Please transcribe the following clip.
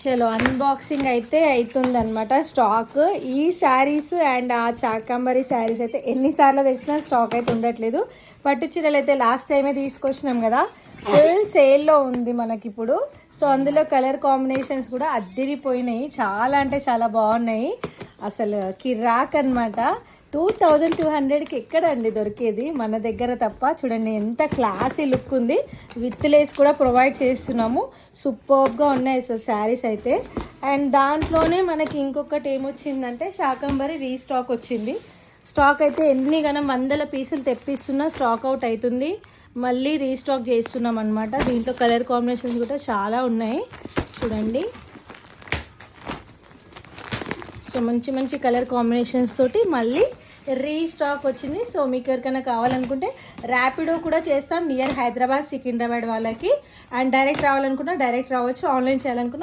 చలో అన్బాక్సింగ్ అయితే అవుతుంది అనమాట. స్టాక్ ఈ శారీస్ అండ్ ఆ శాకంబరి శారీస్ అయితే ఎన్నిసార్లు తెచ్చినా స్టాక్ అయితే ఉండట్లేదు. పట్టు చీరలు అయితే లాస్ట్ టైమే తీసుకొచ్చినాం కదా, ఫుల్ సేల్లో ఉంది మనకి ఇప్పుడు. సో అందులో కలర్ కాంబినేషన్స్ కూడా అద్దిరిపోయినాయి, చాలా అంటే చాలా బాగున్నాయి. అసలు కిరాక్ అనమాట. 2200కి ఎక్కడండి దొరికేది మన దగ్గర తప్ప. చూడండి ఎంత క్లాసీ లుక్ ఉంది, విత్ లేస్ కూడా ప్రొవైడ్ చేస్తున్నాము. సూపర్గా ఉన్నాయి అసలు శారీస్ అయితే. అండ్ దాంట్లోనే మనకి ఇంకొకటి ఏమొచ్చిందంటే శాకంబరి రీస్టాక్ వచ్చింది. స్టాక్ అయితే ఎన్ని గనం 100 పీసులు తెప్పిస్తున్నా స్టాక్ అవుట్ అవుతుంది. మళ్ళీ రీస్టాక్ చేస్తున్నాం అనమాట. దీంట్లో కలర్ కాంబినేషన్స్ కూడా చాలా ఉన్నాయి చూడండి. సో మంచి మంచి కలర్ కాంబినేషన్స్ తోటి మళ్ళీ రీస్టాక్ వచ్చింది. సో మీకు ఎవరికైనా కావాలనుకుంటే ర్యాపిడో కూడా చేస్తాం నియర్ హైదరాబాద్ సికింద్రాబాద్ వాళ్ళకి. అండ్ డైరెక్ట్ రావాలనుకుంటే డైరెక్ట్ రావచ్చు, ఆన్లైన్ చేయాలనుకుంటే